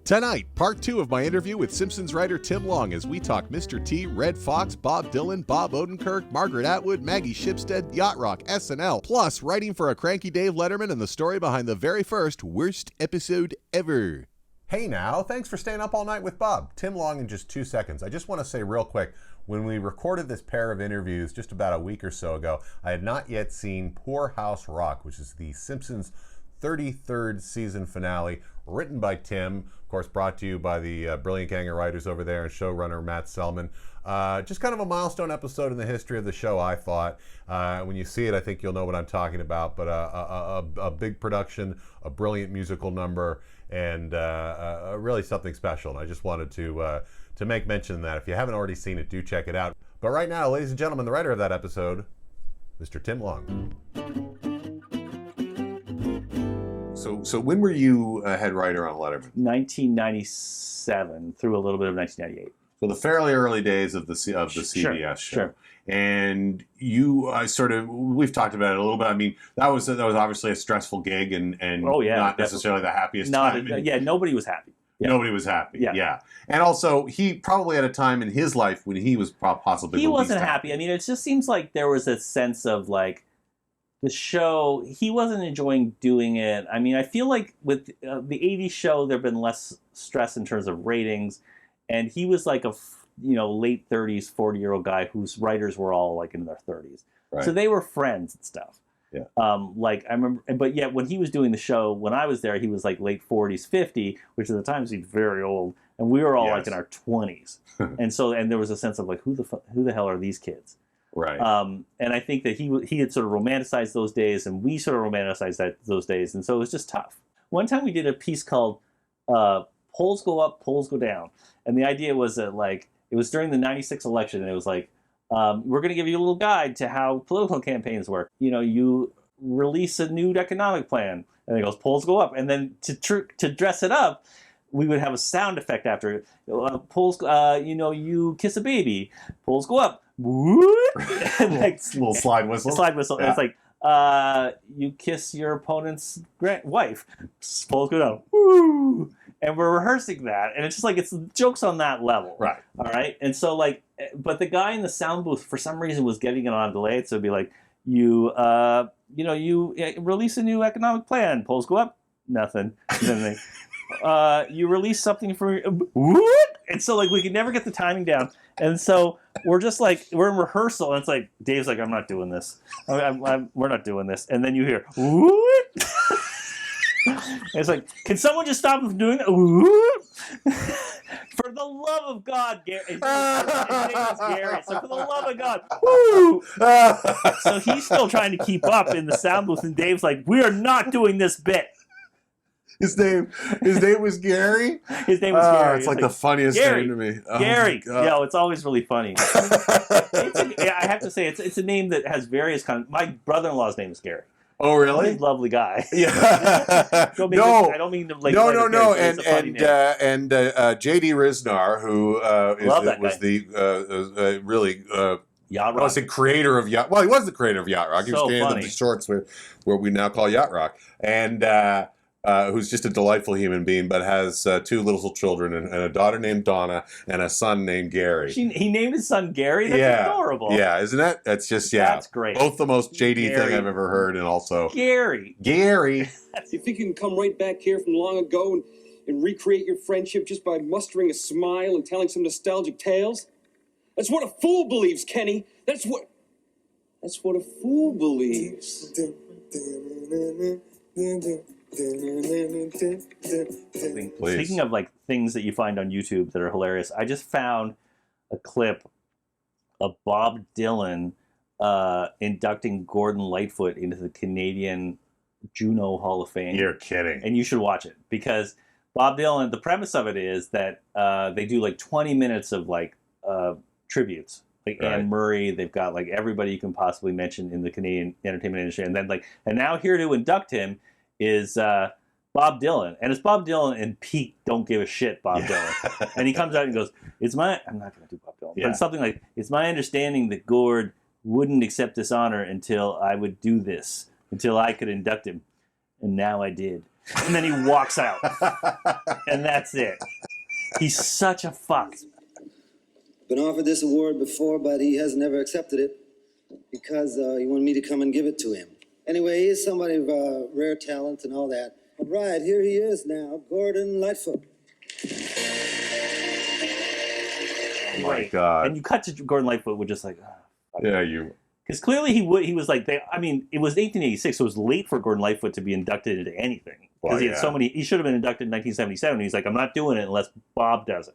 Tonight, part 2 of my interview with Simpsons writer Tim Long as we talk Mr. T, Red Fox, Bob Dylan, Bob Odenkirk, Margaret Atwood, Maggie Shipstead, Yacht Rock, SNL, plus writing for a cranky Dave Letterman and the story behind the very first worst episode ever. Hey now, thanks for staying up all night with Bob. Tim Long in just 2 seconds. I just want to say real quick, when we recorded this pair of interviews just about a week or so ago, I had not yet seen Poorhouse Rock, which is the Simpsons 33rd season finale, written by Tim, of course brought to you by the brilliant gang of writers over there and showrunner Matt Selman. Just kind of a milestone episode in the history of the show, I thought. When you see it, I think you'll know what I'm talking about, but a big production, a brilliant musical number, and really something special. And I just wanted to make mention of that. If you haven't already seen it, do check it out. But right now, ladies and gentlemen, the writer of that episode, Mr. Tim Long. So when were you a head writer on Letterman? 1997 through a little bit of 1998. So the fairly early days of the CBS show. Sure. And you we've talked about it a little bit. I mean, that was obviously a stressful gig and not necessarily the happiest time. Nobody was happy. Yeah. Nobody was happy. Yeah. And also, he probably had a time in his life when he was possibly he wasn't happy. I mean, it just seems like there was a sense of like the show, he wasn't enjoying doing it. I mean, I feel like with the 80s show, there have been less stress in terms of ratings. And he was like a late 30s, 40-year-old guy whose writers were all like in their 30s. Right. So they were friends and stuff. Yeah. I remember, but yet when he was doing the show, when I was there, he was like late 40s, 50, which at the time seemed very old. And we were all like in our 20s. And there was a sense of like, who the hell are these kids? Right. And I think that he had sort of romanticized those days, and we sort of romanticized those days, and so it was just tough. One time we did a piece called "Polls Go Up, Polls Go Down," and the idea was that like it was during the '96 election, and it was like we're going to give you a little guide to how political campaigns work. You release a new economic plan, and it goes polls go up, and then to dress it up, we would have a sound effect after it. Polls, you kiss a baby, polls go up. Little slide whistle. Yeah. It's like you kiss your opponent's wife. Polls go down. Woo! And we're rehearsing that, and it's just like it's jokes on that level. Right. All right. And so but the guy in the sound booth for some reason was getting it on delay, so it'd be like you release a new economic plan. Polls go up. Nothing. And then you release something for and so like we could never get the timing down, and so we're just like we're in rehearsal, and it's like Dave's like, I'm not doing this. We're not doing this, and then you hear and it's like, can someone just stop from doing that? For the love of God, Gary. His name is Gary. So for the love of God, woo! So he's still trying to keep up in the sound booth, and Dave's like, we are not doing this bit. His name was Gary? His name was Gary. It's like the funniest name to me. Oh Gary. Yeah, it's always really funny. I have to say, it's a name that has various kinds. My brother-in-law's name is Gary. Oh, really? He's a lovely guy. Yeah. I don't mean to like. No. And J.D. Ryznar, who was the really. Yacht Rock. I was the creator of Yacht. Well, he was the creator of Yacht Rock. He was creator of the shorts where we now call Yacht Rock, and who's just a delightful human being, but has two little children and a daughter named Donna and a son named Gary. He named his son Gary? That's adorable. Yeah, isn't that? That's just, That's great. Both the most JD thing I've ever heard, and also... Gary. You think you can come right back here from long ago and recreate your friendship just by mustering a smile and telling some nostalgic tales? That's what a fool believes, Kenny. That's what a fool believes. Speaking of like things that you find on YouTube that are hilarious, I just found a clip of Bob Dylan inducting Gordon Lightfoot into the Canadian Juno Hall of Fame. You're kidding. And you should watch it because Bob Dylan, the premise of it is that they do like 20 minutes of like tributes. Like right. Anne Murray, they've got like everybody you can possibly mention in the Canadian entertainment industry, and then and now here to induct him is Bob Dylan, and it's Bob Dylan and peak don't give a shit Bob Dylan, and he comes out and goes, I'm not going to do Bob Dylan, but it's something like, it's my understanding that Gord wouldn't accept this honor until I would do this, until I could induct him, and now I did. And then he walks out. And that's it. He's such a fuck. Been offered this award before, but he has never accepted it because he wanted me to come and give it to him. Anyway, he is somebody of rare talent and all that. All right, here he is now, Gordon Lightfoot. Oh my God. And you cut to Gordon Lightfoot with just like, Yeah, you. because clearly he was like, it was 1886, so it was late for Gordon Lightfoot to be inducted into anything. Because he had so many, he should have been inducted in 1977. He's like, I'm not doing it unless Bob does it.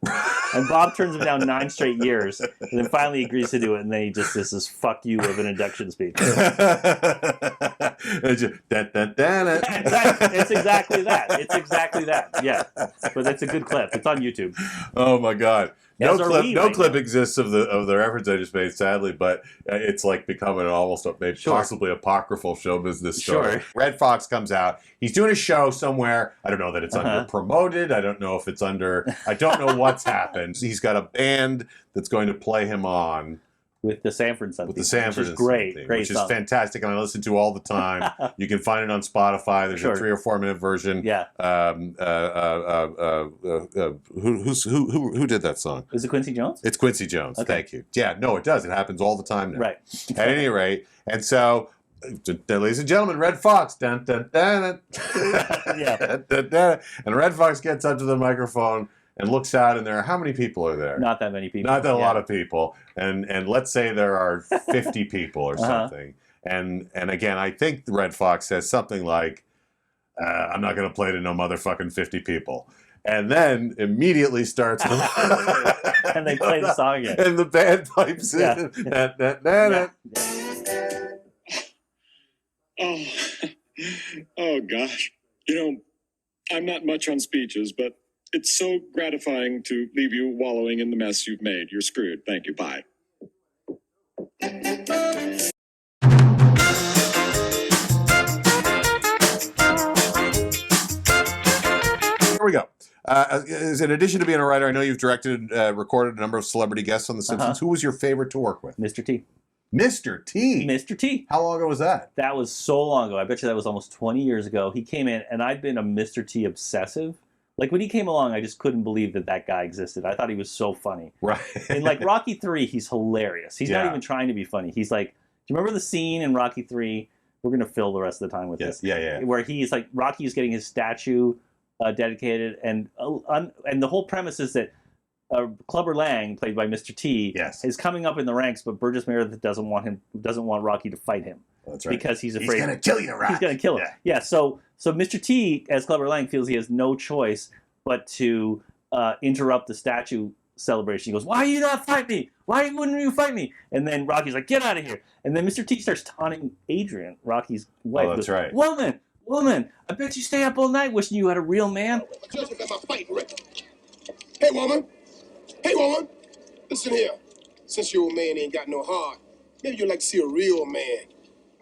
And Bob turns him down 9 straight years, and then finally agrees to do it, and then he just does this fuck you of an induction speech. It's exactly that. It's exactly that. Yeah. But that's a good clip. It's on YouTube. Oh my God. No As clip exists of their efforts I just made, sadly, but it's like becoming an almost possibly apocryphal show business story. Sure. Red Foxx comes out. He's doing a show somewhere. I don't know that it's under promoted. I don't know if it's under. I don't know what's happened. He's got a band that's going to play him on. With the Sanford Son. With the Sanford Which is great. theme, Great which song. is fantastic, and I listen to all the time. You can find it on Spotify. There's a 3 or 4 minute version. Yeah. Who did that song? Is it Quincy Jones? It's Quincy Jones. Okay. Thank you. Yeah, no, it does. It happens all the time now. Right. At any rate, and so, ladies and gentlemen, Red Foxx. Dun, dun, dun, dun. Yeah. Dun, dun, dun. And Red Foxx gets up to the microphone and looks out, and there are how many people are there? Not that many people. Not that a lot of people. And let's say there are 50 people or something. And again, I think Red Foxx says something like, I'm not going to play to no motherfucking 50 people. And then immediately starts. And they play the song again. And the band pipes in. Oh, gosh. You know, I'm not much on speeches, but it's so gratifying to leave you wallowing in the mess you've made. You're screwed. Thank you. Bye. Here we go. In addition to being a writer, I know you've directed, recorded a number of celebrity guests on The Simpsons. Who was your favorite to work with? Mr. T. Mr. T. Mr. T. How long ago was that? That was so long ago. I bet you that was almost 20 years ago. He came in, and I'd been a Mr. T obsessive. Like, when he came along, I just couldn't believe that guy existed. I thought he was so funny. Right. In, like, Rocky 3, he's hilarious. He's not even trying to be funny. He's like, do you remember the scene in Rocky 3? We're going to fill the rest of the time with this. Yeah. Where he's like, Rocky's getting his statue dedicated, and the whole premise is that Clubber Lang, played by Mr. T, is coming up in the ranks, but Burgess Meredith doesn't want Rocky to fight him. That's right. Because he's afraid he's going to kill you, Rocky. He's going to kill him. Yeah. So Mr. T, as Clubber Lang, feels he has no choice but to interrupt the statue celebration. He goes, "Why you not fight me? Why wouldn't you fight me?" And then Rocky's like, "Get out of here!" And then Mr. T starts taunting Adrian, Rocky's wife. Oh, that's right. Woman, I bet you stay up all night wishing you had a real man. Hey, woman. Listen here. Since your old man ain't got no heart, maybe you'd like to see a real man.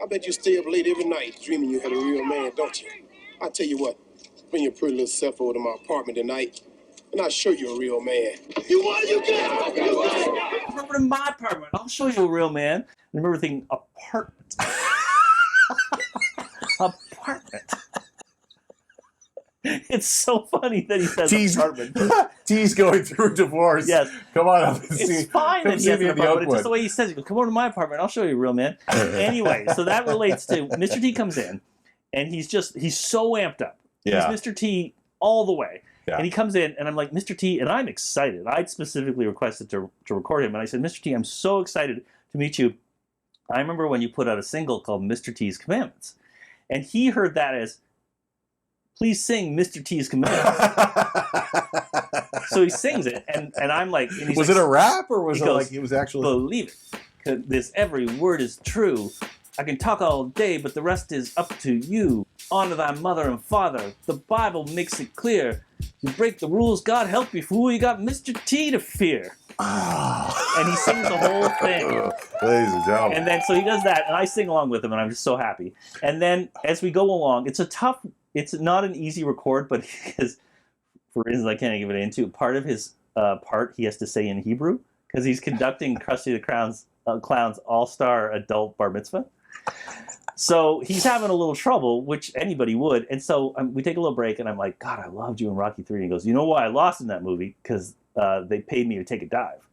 I bet you stay up late every night dreaming you had a real man, don't you? I tell you what, bring your pretty little self over to my apartment tonight, and I'll show you a real man. You want it, you get it. Come over to my apartment. I'll show you a real man. And I remember thinking, apartment. Apartment. It's so funny that he says apartment. T's going through a divorce. Yes. Come on up and see. It's fine that he has an the apartment. It's just the Oakwood. way he says it. He goes, "Come over to my apartment. I'll show you a real man." Anyway, so that relates to Mr. T comes in, and he's so amped up. Yeah. He's Mr. T all the way. Yeah. And he comes in, and I'm like, "Mr. T," and I'm excited. I'd specifically requested to record him, and I said, "Mr. T, I'm so excited to meet you. I remember when you put out a single called Mr. T's Commandments." And he heard that as, "Please sing Mr. T's Commandments." So he sings it, and I'm like... And was it a rap, or was it goes, like it was actually... "Believe it, 'cause this every word is true. I can talk all day, but the rest is up to you. Honor thy mother and father. The Bible makes it clear. You break the rules, God help you, fool. You got Mr. T to fear." And he sings the whole thing. Ladies and gentlemen. And then, so he does that, and I sing along with him, and I'm just so happy. And then, as we go along, it's not an easy record, but because, for reasons I can't give it into, part of his part he has to say in Hebrew, because he's conducting Krusty the Clown's All-Star Adult Bar Mitzvah. So he's having a little trouble, which anybody would. And so we take a little break, and I'm like, God, I loved you in Rocky 3. And he goes, you know why I lost in that movie? Because they paid me to take a dive.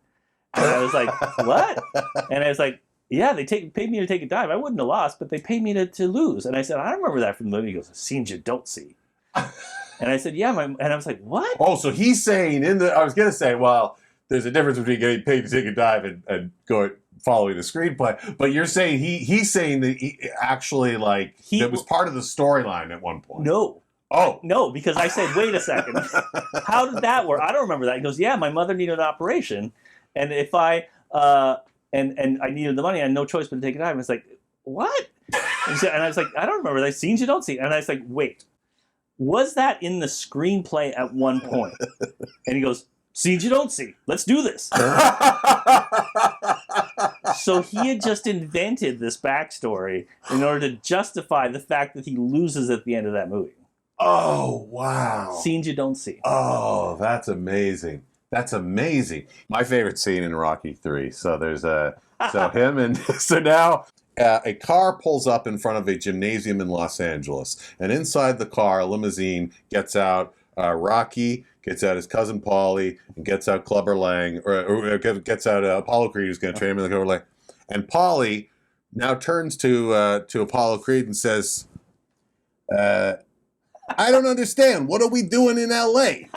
And I was like, what? And I was like, yeah, they paid me to take a dive. I wouldn't have lost, but they paid me to lose. And I said, I don't remember that from the movie. He goes, scenes you don't see. And I said, yeah. And I was like, what? Oh, so he's saying I was going to say, well, there's a difference between getting paid to take a dive and going following the screenplay. But you're saying he's saying that he actually that was part of the storyline at one point. No. Oh. No, because I said, wait a second. How did that work? I don't remember that. He goes, yeah, my mother needed an operation. And if I, and I needed the money, I had no choice but to take a dive. And I was like, what? And I was like, I don't remember that. Scenes you don't see. And I was like, wait, was that in the screenplay at one point? And he goes, scenes you don't see. Let's do this. So he had just invented this backstory in order to justify the fact that he loses at the end of that movie. Oh, wow. Scenes you don't see. Oh, that's amazing. That's amazing. My favorite scene in Rocky 3. So there's him and so now a car pulls up in front of a gymnasium in Los Angeles, and inside the car, a limousine gets out. Rocky gets out his cousin Paulie, and gets out Clubber Lang, or gets out Apollo Creed, who's going to train him in the Clubber Lang. And Paulie now turns to Apollo Creed and says, "I don't understand. What are we doing in L.A.?"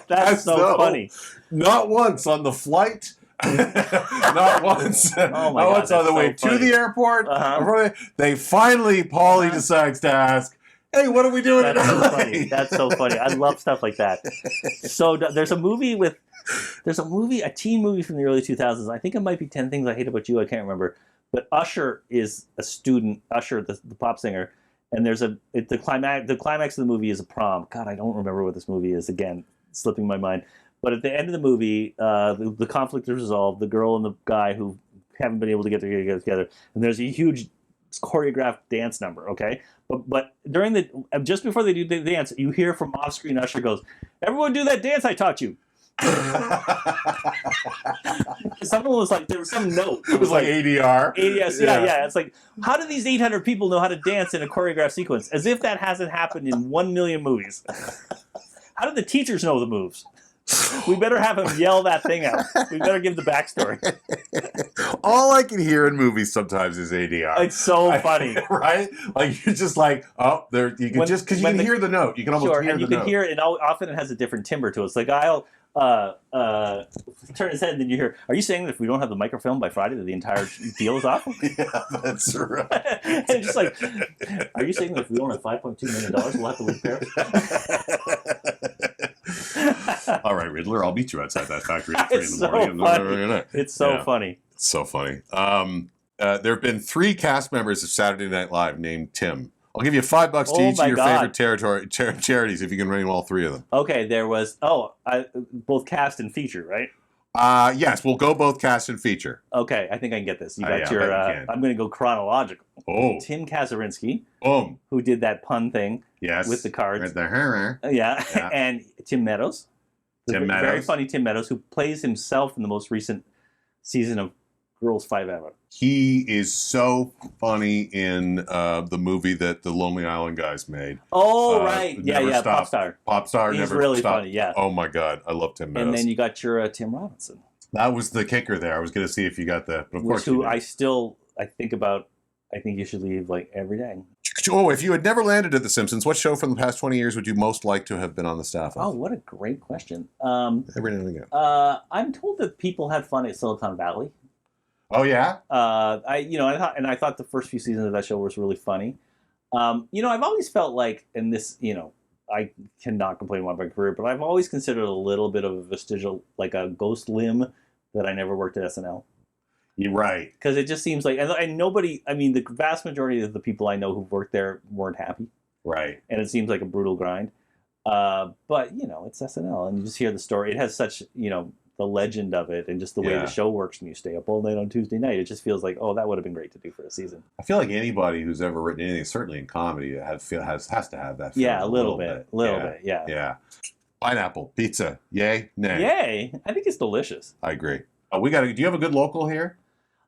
That's so funny. Not once on the flight. Not once. Oh my not God, once on the way to the airport. They finally, Paulie decides to ask, "Hey, what are we doing?" That's so funny. That's so funny. I love stuff like that. So there's a teen movie from the early 2000s. I think it might be 10 Things I Hate About You. I can't remember. But Usher is a student. Usher, the pop singer. And there's the climax of the movie is a prom. God, I don't remember what this movie is. Again, slipping my mind. But at the end of the movie, the conflict is resolved. The girl and the guy who haven't been able to get together, and there's a huge choreographed dance number. Okay, but during just before they do the dance, you hear from off screen Usher goes, "Everyone do that dance I taught you." Someone was like, there was some note. It was like ADR. ADS, yeah. It's like, how do these 800 people know how to dance in a choreographed sequence? As if that hasn't happened in 1 million movies. How do the teachers know the moves? We better have him yell that thing out. We better give the backstory. All I can hear in movies sometimes is ADR. It's so funny, right? Like you're just like, oh, there. You can just because you can hear the note. You can almost hear the note. And you can hear it. And often it has a different timbre to it. It's like I'll turn his head, and then you hear, "Are you saying that if we don't have the microfilm by Friday, that the entire deal is off?" Yeah, that's right. And it's just like, "Are you saying that if we don't have $5.2 million, we'll have to leave Paris?" All right, Riddler, I'll meet you outside that factory at 3 in the morning. It's so funny. It's so funny. There have been 3 cast members of Saturday Night Live named Tim. I'll give you $5 to each of your favorite charities if you can name all 3 of them. Okay, there was both cast and feature, right? Yes, we'll go both cast and feature. Okay, I think I can get this. You got your. I'm going to go chronological. Oh, Tim Kazurinsky, boom, who did that pun thing. Yes, with the cards. With the hammer. Yeah, and Tim Meadows. Very funny Tim Meadows, who plays himself in the most recent season of Girls 5 Eva. He is so funny in the movie that the Lonely Island guys made. Oh, right. Yeah, Popstar. Popstar. He's never really stopped. funny, yeah. Oh, my God. I love Tim Meadows. And then you got your Tim Robinson. That was the kicker there. I was going to see if you got that. But of course who I think about. I think you should leave like every day. Oh, if you had never landed at The Simpsons, what show from the past 20 years would you most like to have been on the staff of? Oh, what a great question. Every now and again. I'm told that people had fun at Silicon Valley. Oh yeah. I thought the first few seasons of that show was really funny. I've always felt like, and this, I cannot complain about my career, but I've always considered a little bit of a vestigial, like a ghost limb, that I never worked at SNL. You're right. Because it just seems like, and nobody, the vast majority of the people I know who've worked there weren't happy. Right. And it seems like a brutal grind. But, it's SNL, and you just hear the story. It has such, the legend of it, and just the way the show works, and you stay up all night on Tuesday night. It just feels like, that would have been great to do for a season. I feel like anybody who's ever written anything, certainly in comedy, has to have that. Yeah, a little bit. Yeah. Pineapple pizza, yay, nay? Yay! I think it's delicious. I agree. We got. Do you have a good local here?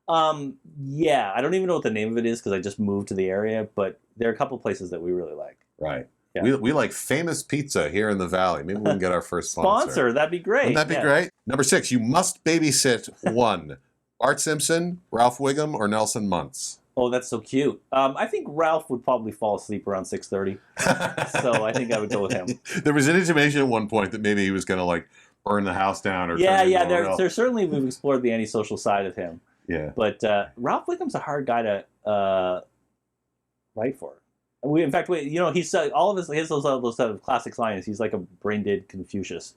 Yeah, I don't even know what the name of it is because I just moved to the area, but there are a couple places that we really like. Right. Yeah. We like Famous Pizza here in the Valley. Maybe we can get our first sponsor. That'd be great. Wouldn't that be great? Number 6, you must babysit one. Bart Simpson, Ralph Wiggum, or Nelson Muntz? Oh, that's so cute. I think Ralph would probably fall asleep around 6:30, so I think I would go with him. There was an intimation at one point that maybe he was going to like burn the house down or There's certainly we've explored the antisocial side of him. Yeah. But Ralph Wiggum's a hard guy to write for. In fact, he's all of he has those sort of classic lines. He's like a brain-dead Confucius.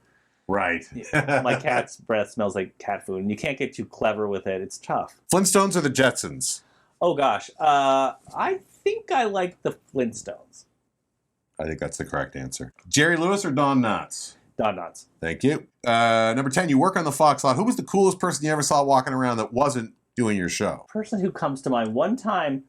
Right. My cat's breath smells like cat food, and you can't get too clever with it. It's tough. Flintstones or the Jetsons? Oh gosh, I think I like the Flintstones. I think that's the correct answer. Jerry Lewis or Don Knotts? Don Knotts. Thank you. Number 10, you work on the Foxx lot. Who was the coolest person you ever saw walking around that wasn't doing your show? Person who comes to mind one time.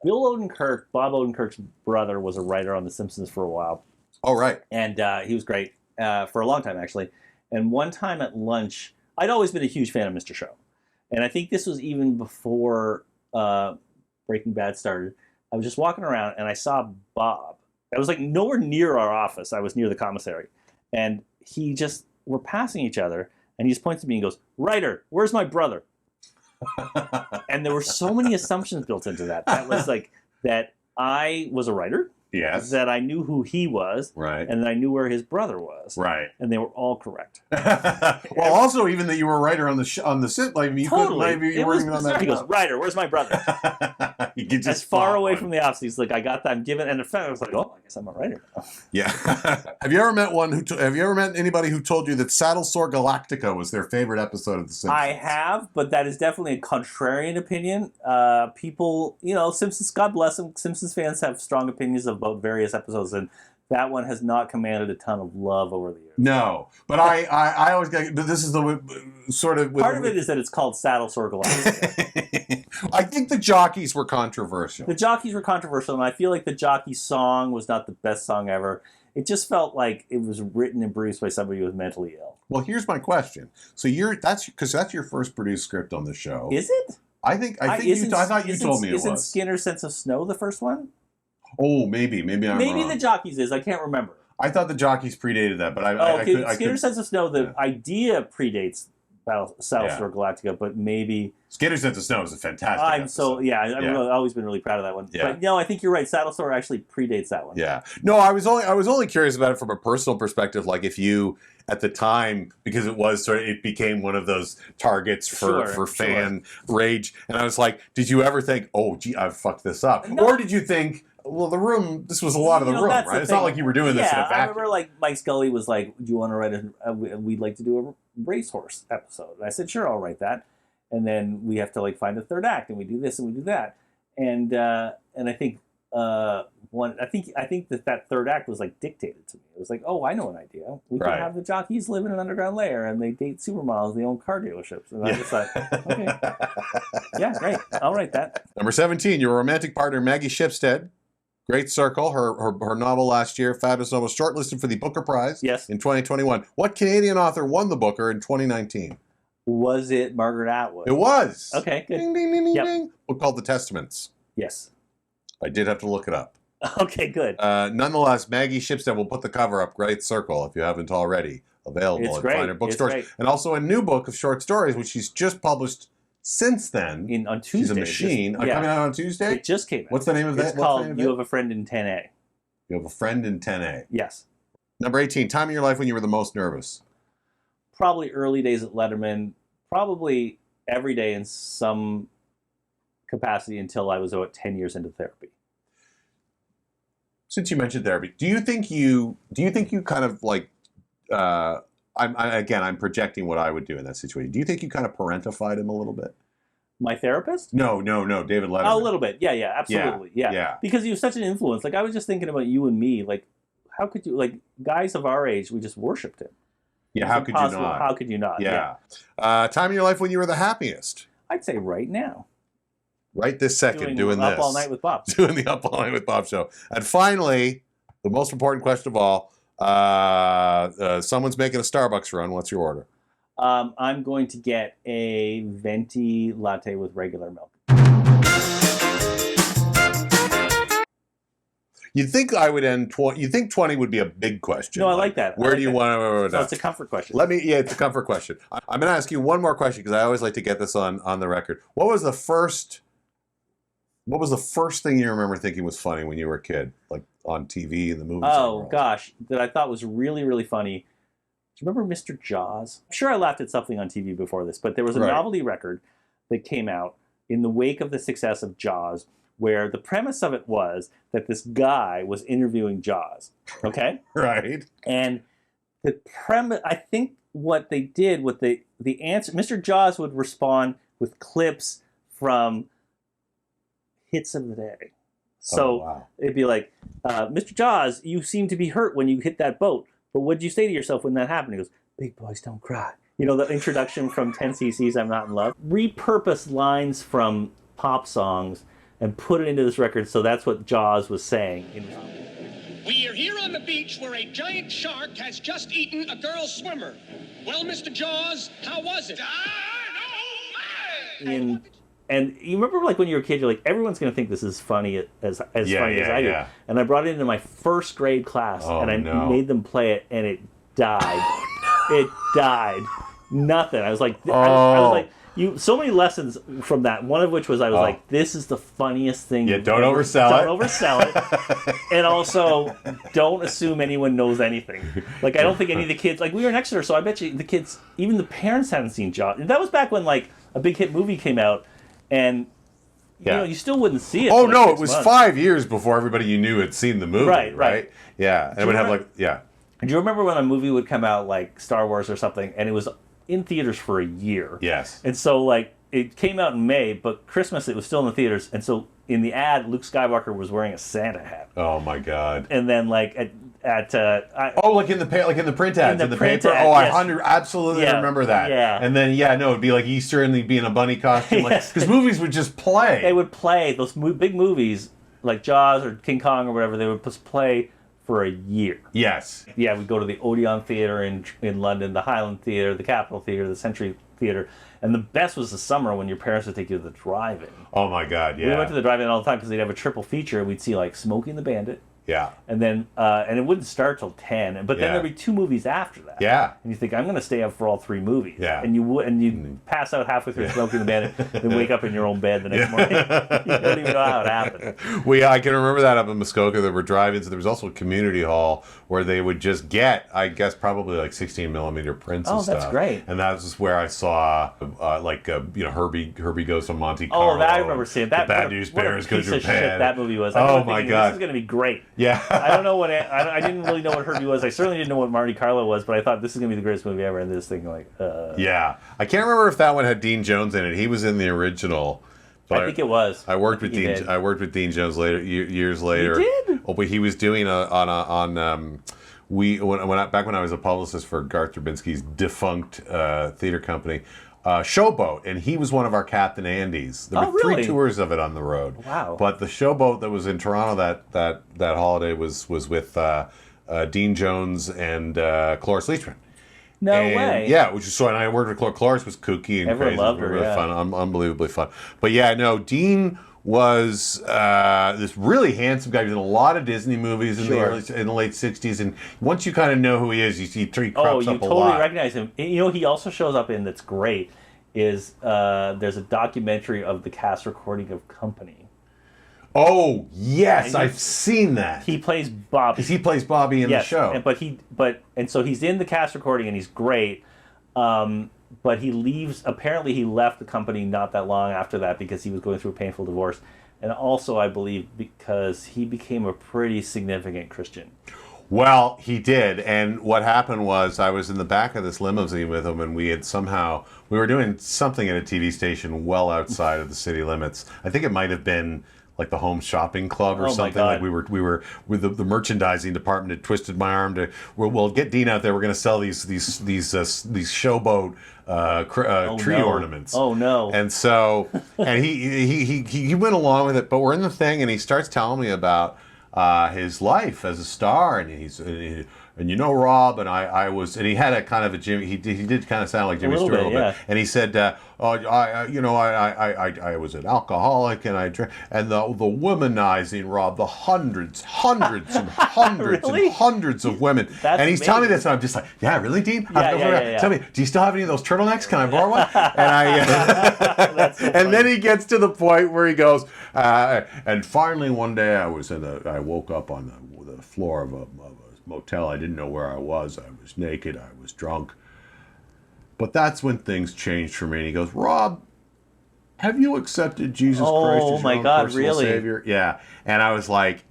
Bill Odenkirk, Bob Odenkirk's brother, was a writer on The Simpsons for a while. Oh, right. And he was great for a long time, actually. And one time at lunch, I'd always been a huge fan of Mr. Show. And I think this was even before Breaking Bad started. I was just walking around, and I saw Bob. I was like nowhere near our office. I was near the commissary. And we're passing each other, and he just points at me and goes, "Writer, where's my brother?" And there were so many assumptions built into that. That was like that I was a writer. Yes. That I knew who he was. Right. And that I knew where his brother was. Right. And they were all correct. Well, also even that you were a writer on the sit, like you totally. Maybe you weren't even on that. He goes, "Writer, where's my brother?" You could just as far away from the office. He's like, "I got that. I'm given." And in fact, I was like, "Oh, I guess I'm a writer now." Yeah. Have you ever met anybody who told you that Saddlesore Gallactica was their favorite episode of The Simpsons? I have, but that is definitely a contrarian opinion. People, Simpsons, God bless them, Simpsons fans have strong opinions about various episodes, and that one has not commanded a ton of love over the years. No, but I always get. But this is the sort of part of it is that it's called Saddlesore Galactica. I think the Jockeys were controversial. The Jockeys were controversial, and I feel like the Jockeys song was not the best song ever. It just felt like it was written and produced by somebody who was mentally ill. Well, here's my question. So that's your first produced script on the show. Is it? I thought you told me it was. Isn't Skinner's Sense of Snow the first one? Oh, maybe I'm wrong. Maybe the Jockeys is. I can't remember. I thought the Jockeys predated that, but Skinner's Sense of Snow, the idea predates Saddlesore Galactica, but maybe Skinner's Sense of Snow is a fantastic episode. I've always been really proud of that one. Yeah. But no, I think you're right. Saddlesore actually predates that one. Yeah. No, I was only curious about it from a personal perspective, like if you at the time, because it became one of those targets for fan rage, and I was like, did you ever think, oh gee, I've fucked this up? No. Or did you think, well, the room, this was a lot of the room, right? It's not like you were doing this in a vacuum. I remember like Mike Scully was like, do you want to write we'd like to do a racehorse episode. And I said, sure, I'll write that. And then we have to like find a third act, and we do this and we do that. And I think I think that third act was like dictated to me. It was like, oh, I know an idea. We can have the jockeys live in an underground lair, and they date supermodels, and they own car dealerships. And I just thought, okay, yeah, great, I'll write that. Number 17, your romantic partner Maggie Shipstead. Great Circle, her novel last year, fabulous novel, shortlisted for the Booker Prize in 2021. What Canadian author won the Booker in 2019? Was it Margaret Atwood? It was. Okay, good. Ding, ding, ding, ding, ding. Book called The Testaments. Yes. I did have to look it up. Okay, good. Nonetheless, Maggie Shipstead will put the cover up, Great Circle, if you haven't already. Available at finer bookstores. And also a new book of short stories, which she's just published since then. On Tuesday. She's a machine. Coming out on Tuesday? It just came out. What's the name of that? It's called You Have a Friend in 10A. You Have a Friend in 10A. Yes. Number 18, time in your life when you were the most nervous. Probably early days at Letterman. Probably every day in some capacity until I was about 10 years into therapy. Since you mentioned therapy, do you think you kind of like, I'm projecting what I would do in that situation. Do you think you kind of parentified him a little bit? My therapist? No, David Letterman. Oh, a little bit. Yeah, absolutely. Yeah. Because he was such an influence. Like, I was just thinking about you and me. Like, how could you, like, guys of our age, we just worshipped him. Yeah, how could you not? How could you not? Yeah. Time in your life when you were the happiest? I'd say right now. Right this second, doing this. Up All Night with Bob. Doing the Up All Night with Bob show. And finally, the most important question of all, someone's making a Starbucks run. What's your order? I'm going to get a venti latte with regular milk. You'd think I would end 20. You think 20 would be a big question? No, I like that. Where do you want to? No, it's a comfort question. Yeah, it's a comfort question. I'm going to ask you one more question because I always like to get this on the record. What was the first thing you remember thinking was funny when you were a kid, like on TV and the movies? Oh gosh, that I thought was really, really funny. Do you remember Mr. Jaws? I'm sure I laughed at something on TV before this, but there was a novelty record that came out in the wake of the success of Jaws, where the premise of it was that this guy was interviewing Jaws. Okay? Right. And the premise, I think what they did with the answer, Mr. Jaws would respond with clips from hits of the day. So it'd be like, Mr. Jaws, you seem to be hurt when you hit that boat. But what did you say to yourself when that happened? He goes, big boys don't cry. You know, the introduction from 10cc's I'm Not in Love. Repurpose lines from pop songs and put it into this record, so that's what Jaws was saying. We are here on the beach where a giant shark has just eaten a girl swimmer. Well, Mr. Jaws, how was it? And you remember, like, when you were a kid, you're like, everyone's going to think this is funny as funny as I do. Yeah. And I brought it into my first grade class, and I made them play it, and it died. Oh, no. It died. Nothing. I was like, I was like, so many lessons from that. One of which was I was like, this is the funniest thing. Yeah, don't oversell it. Don't oversell it. And also, don't assume anyone knows anything. Like, I don't think any of the kids, like, we were in Exeter, so I bet you the kids, even the parents hadn't seen Jaws. And that was back when, like, a big hit movie came out, and you know, you still wouldn't see it. Oh, no, it was 5 years before everybody you knew had seen the movie. Right. Yeah. And it would have, like, Do you remember when a movie would come out, like Star Wars or something, and it was in theaters for a year? Yes. And so, like, it came out in May, but Christmas it was still in the theaters. And so in the ad, Luke Skywalker was wearing a Santa hat. Oh my God. And then, like, like in the print ads in the paper. Ad, oh, yes. I absolutely remember that. Yeah. And then it'd be like Easter and they'd be in a bunny costume. Because movies would just play. They would play those big movies like Jaws or King Kong or whatever. They would just play for a year. Yes. Yeah, we'd go to the Odeon Theatre in London, the Highland Theatre, the Capitol Theatre, the Century Theatre. And the best was the summer when your parents would take you to the drive-in. Oh my God, yeah. We went to the drive-in all the time because they'd have a triple feature. We'd see, like, Smokey and the Bandit. Yeah. And then, and it wouldn't start till 10. But then there'd be 2 movies after that. Yeah. And you think, I'm going to stay up for all 3 movies. Yeah. And you pass out halfway through Smokey and the Bandit, then wake up in your own bed the next morning. You don't even know how it happened. I can remember that up in Muskoka. There were drive-ins. There was also a community hall where they would just get, I guess, probably like 16mm prints and stuff. Oh, that's great. And that was where I saw, Herbie Goes to Monte Carlo. Oh, that I remember seeing. That, the Bad News Bears Go to Japan. Shit that movie was. Oh my God. This is going to be great. Yeah. I don't know what I didn't really know what Herbie was. I certainly didn't know what Monte Carlo was, but I thought this is going to be the greatest movie ever. And this thing, yeah, I can't remember if that one had Dean Jones in it. He was in the original. I think it was. I worked with Dean Jones later, years later. You did? Oh, but he was doing back when I was a publicist for Garth Drabinsky's defunct theater company. Showboat, and he was one of our Captain Andys. There were 3 tours of it on the road. Wow! But the Showboat that was in Toronto that holiday was with Dean Jones and Cloris Leachman. No way. Yeah, and I worked with Cloris was kooky and Everyone crazy, loved her, really fun, unbelievably fun. But yeah, no, Dean was this really handsome guy. He did a lot of Disney movies in the late '60s, and once you kind of know who he is, you see he crops up a lot. Oh, you totally recognize him. You know, he also shows up in that's great. Is there's a documentary of the cast recording of Company. Oh yes, I've seen that. He plays Bobby. Because he plays Bobby in the show. And so he's in the cast recording and he's great. But he leaves. Apparently, he left the company not that long after that because he was going through a painful divorce, and also I believe because he became a pretty significant Christian. Well, he did, and what happened was I was in the back of this limousine with him, and we were doing something at a TV station well outside of the city limits. I think it might have been like the Home Shopping Club or something. Like we were with the merchandising department had twisted my arm to we'll get Dean out there. We're going to sell these Showboat tree ornaments. Oh no! And so he went along with it, but we're in the thing, and he starts telling me about his life as a star, and And Rob, and I was, and he had a kind of a Jimmy. He did kind of sound like Jimmy Stewart a little bit. And he said, I was an alcoholic, and I drank, and the womanizing, Rob, the hundreds and hundreds Really? and hundreds of women. That's and he's telling me amazing. this, and I'm just like, yeah, really, Dean? Yeah. Tell me, do you still have any of those turtlenecks? Can I borrow one? And So and then he gets to the point where he goes, and finally one day I woke up on the floor of a motel. I didn't know where I was. I was naked. I was drunk. But that's when things changed for me. And he goes, Rob, have you accepted Jesus Christ as your own personal Savior? Yeah. And I was like,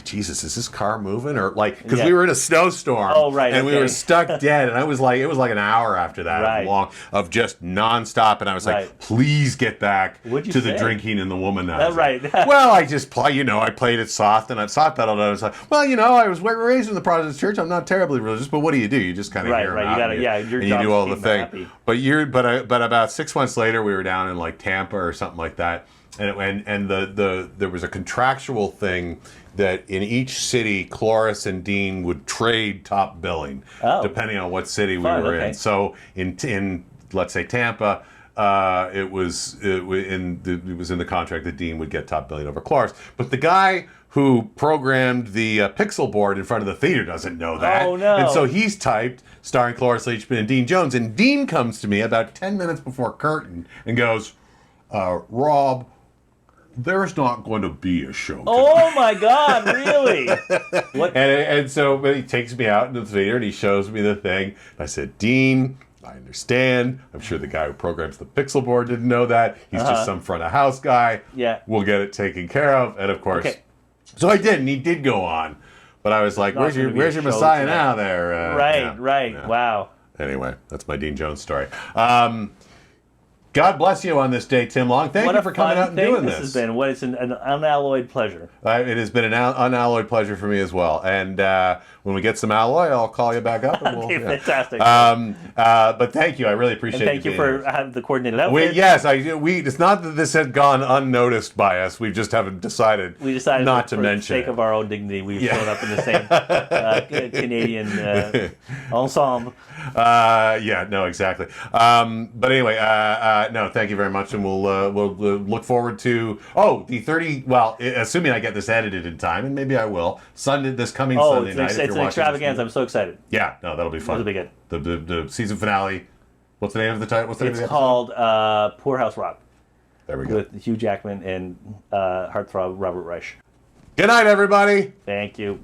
Jesus, is this car moving? Or like, because we were in a snowstorm. Oh, right. And we were stuck dead. And I was like, it was like an hour after that of just nonstop. And I was like, please get back to the drinking and the womanizing. Right. Well, I just I played it soft and I soft pedaled. I was like, well, I was raised in the Protestant church. I'm not terribly religious, but what do? You just kind of hear them out. Your and you do all the thing. Happy. But about 6 months later, we were down in like Tampa or something like that. And there was a contractual thing that in each city, Cloris and Dean would trade top billing, depending on what city we were in. So in let's say Tampa, it was in the contract that Dean would get top billing over Cloris. But the guy who programmed the pixel board in front of the theater doesn't know that. Oh, no. And so he's typed starring Cloris Leachman and Dean Jones. And Dean comes to me about 10 minutes before curtain and goes, Rob, there's not going to be a show tonight. Oh my God, really? What? And so he takes me out into the theater and he shows me the thing. I said, Dean, I understand. I'm sure the guy who programs the pixel board didn't know that. He's just some front of house guy. Yeah. We'll get it taken care of. And of course, so I did, and he did go on. But I was like, where's your Messiah now there? Right. Yeah. Wow. Anyway, that's my Dean Jones story. God bless you on this day, Tim Long. Thank you for coming out and doing this. This has been it's an unalloyed pleasure. It has been an unalloyed pleasure for me as well. And when we get some alloy, I'll call you back up. And we'll, fantastic. But thank you. I really appreciate it. Thank you for having the coordinated outfit. It's not that this had gone unnoticed by us. We just haven't decided not to mention it. For the sake of our own dignity, we've shown up in the same Canadian ensemble. No, exactly. But anyway, no, thank you very much, and we'll look forward to the 30. Well, assuming I get this edited in time, and maybe I will. This coming Sunday night. It's an extravaganza. I'm so excited. Yeah, no, that'll be fun. It'll be good. The season finale. What's the name of the title? It's called Poorhouse Rock. There we go. With Hugh Jackman and heartthrob Robert Reich. Good night, everybody. Thank you.